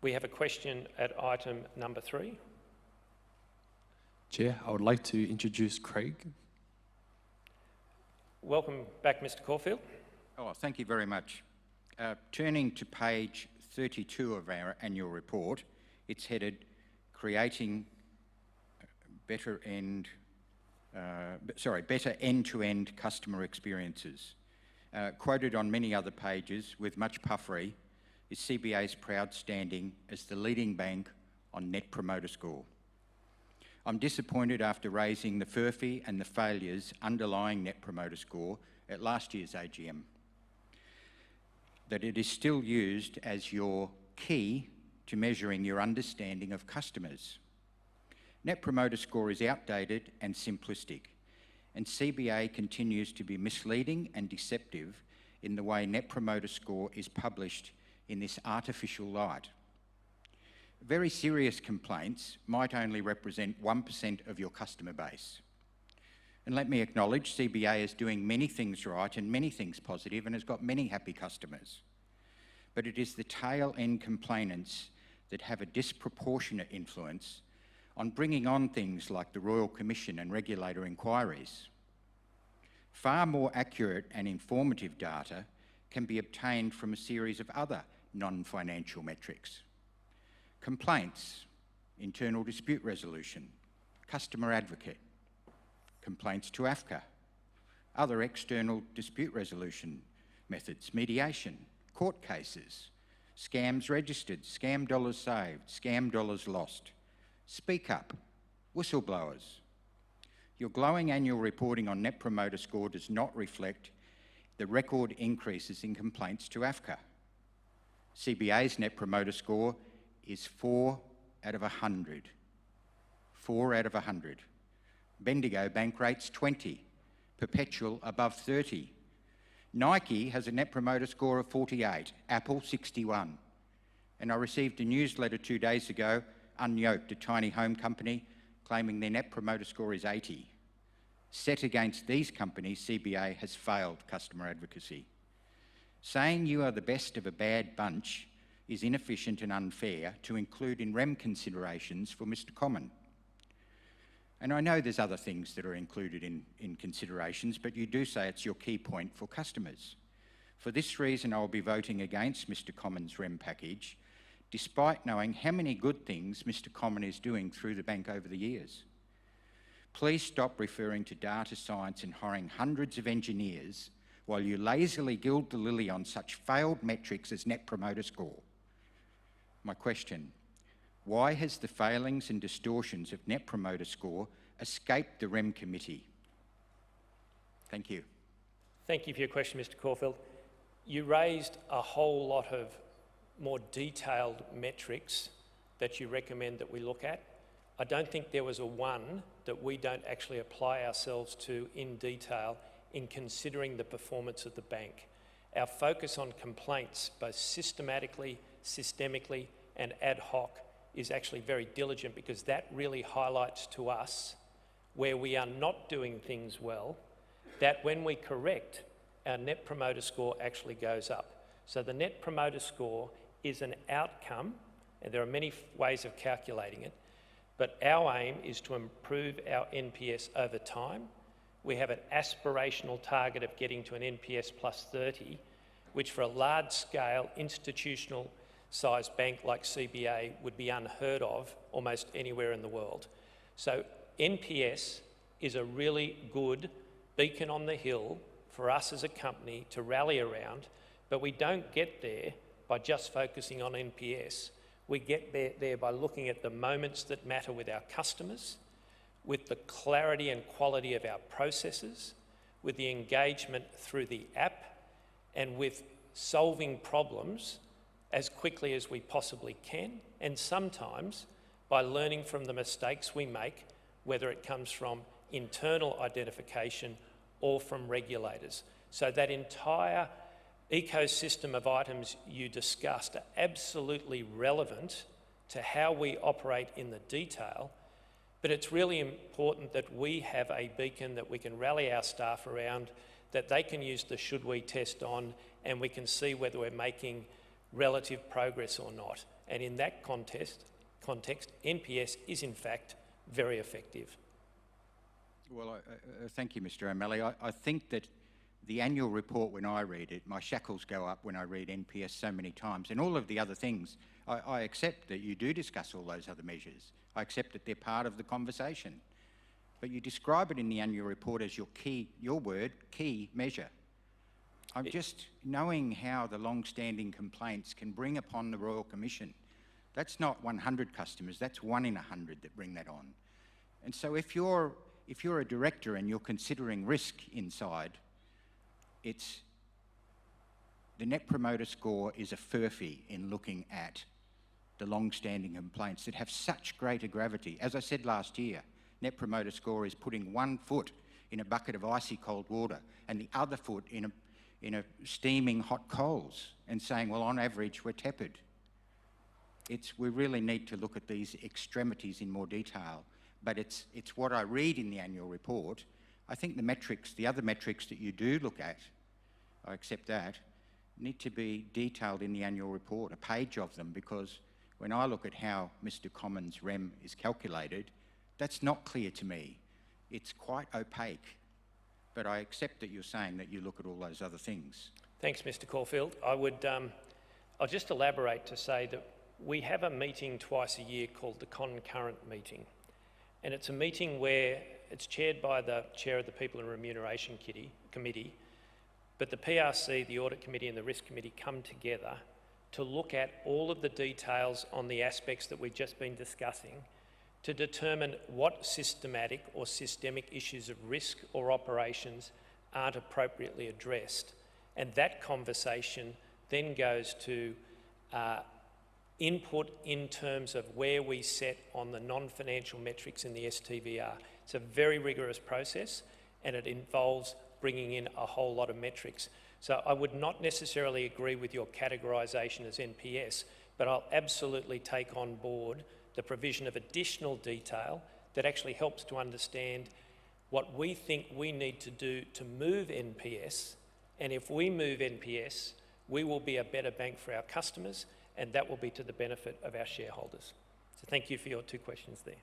We have a question at item number 3. Chair, I would like to introduce Craig. Welcome back, Mr. Caulfield. Oh, thank you very much. Turning to page 32 of our annual report, it's headed Creating Better End-to-End Customer Experiences. Quoted on many other pages with much puffery is CBA's proud standing as the leading bank on Net Promoter Score. I'm disappointed after raising the FERFI and the failures underlying Net Promoter Score at last year's AGM, that it is still used as your key to measuring your understanding of customers. Net Promoter Score is outdated and simplistic, and CBA continues to be misleading and deceptive in the way Net Promoter Score is published in this artificial light. Very serious complaints might only represent 1% of your customer base. And let me acknowledge CBA is doing many things right and many things positive and has got many happy customers. But it is the tail end complainants that have a disproportionate influence on bringing on things like the Royal Commission and regulator inquiries. Far more accurate and informative data can be obtained from a series of other non-financial metrics. Complaints, internal dispute resolution, customer advocate, complaints to AFCA, other external dispute resolution methods, mediation, court cases, scams registered, scam dollars saved, scam dollars lost, speak up, whistleblowers. Your glowing annual reporting on Net Promoter Score does not reflect the record increases in complaints to AFCA. CBA's Net Promoter Score is 4 out of 100. 4 out of 100. Bendigo Bank rates 20. Perpetual above 30. Nike has a Net Promoter Score of 48. Apple 61. And I received a newsletter 2 days ago, Unyoked, a tiny home company, claiming their Net Promoter Score is 80. Set against these companies, CBA has failed customer advocacy. Saying you are the best of a bad bunch is inefficient and unfair to include in REM considerations for Mr. Comyn. And I know there's other things that are included in considerations, but you do say it's your key point for customers. For this reason, I'll be voting against Mr. Comyn's REM package, despite knowing how many good things Mr. Comyn is doing through the bank over the years. Please stop referring to data science and hiring hundreds of engineers while you lazily gild the lily on such failed metrics as Net Promoter Score. My question, why has the failings and distortions of Net Promoter Score escaped the REM committee? Thank you. Thank you for your question, Mr. Caulfield. You raised a whole lot of more detailed metrics that you recommend that we look at. I don't think there was a one that we don't actually apply ourselves to in detail in considering the performance of the bank. Our focus on complaints, both systematically, systemically, and ad hoc, is actually very diligent because that really highlights to us where we are not doing things well, that when we correct, our Net Promoter Score actually goes up. So the Net Promoter Score is an outcome, and there are many ways of calculating it, but our aim is to improve our NPS over time. We have an aspirational target of getting to an NPS plus 30, which for a large-scale institutional-sized bank like CBA would be unheard of almost anywhere in the world. So NPS is a really good beacon on the hill for us as a company to rally around, but we don't get there by just focusing on NPS. We get there by looking at the moments that matter with our customers, with the clarity and quality of our processes, with the engagement through the app, and with solving problems as quickly as we possibly can, and sometimes by learning from the mistakes we make, whether it comes from internal identification or from regulators. So that entire ecosystem of items you discussed are absolutely relevant to how we operate in the detail, but it's really important that we have a beacon that we can rally our staff around, that they can use the should we test on, and we can see whether we're making relative progress or not. And in that context, NPS is in fact very effective. Well, thank you, Mr. O'Malley. I think that the annual report, when I read it, my shackles go up when I read NPS so many times. And all of the other things, I accept that you do discuss all those other measures. I accept that they're part of the conversation. But you describe it in the annual report as your key measure. I'm just knowing how the long-standing complaints can bring upon the Royal Commission. That's not 100 customers, that's 1 in 100 that bring that on. And so if you're a director and you're considering risk inside, it's the Net Promoter Score is a furphy in looking at the long-standing complaints that have such greater gravity. As I said last year, Net Promoter Score is putting one foot in a bucket of icy cold water and the other foot in a steaming hot coals and saying, well, on average, we're tepid. We really need to look at these extremities in more detail, but it's what I read in the annual report. I think the other metrics that you do look at, I accept that, need to be detailed in the annual report, a page of them, because when I look at how Mr. Commons' REM is calculated, that's not clear to me. It's quite opaque, but I accept that you're saying that you look at all those other things. Thanks, Mr. Caulfield. I'll just elaborate to say that we have a meeting twice a year called the concurrent meeting. And it's a meeting where it's chaired by the chair of the People and Remuneration Committee, but the PRC, the Audit Committee and the Risk Committee come together to look at all of the details on the aspects that we've just been discussing to determine what systematic or systemic issues of risk or operations aren't appropriately addressed. And that conversation then goes to input in terms of where we set on the non-financial metrics in the STVR. It's a very rigorous process and it involves bringing in a whole lot of metrics. So I would not necessarily agree with your categorisation as NPS, but I'll absolutely take on board the provision of additional detail that actually helps to understand what we think we need to do to move NPS. And if we move NPS, we will be a better bank for our customers, and that will be to the benefit of our shareholders. So thank you for your two questions there.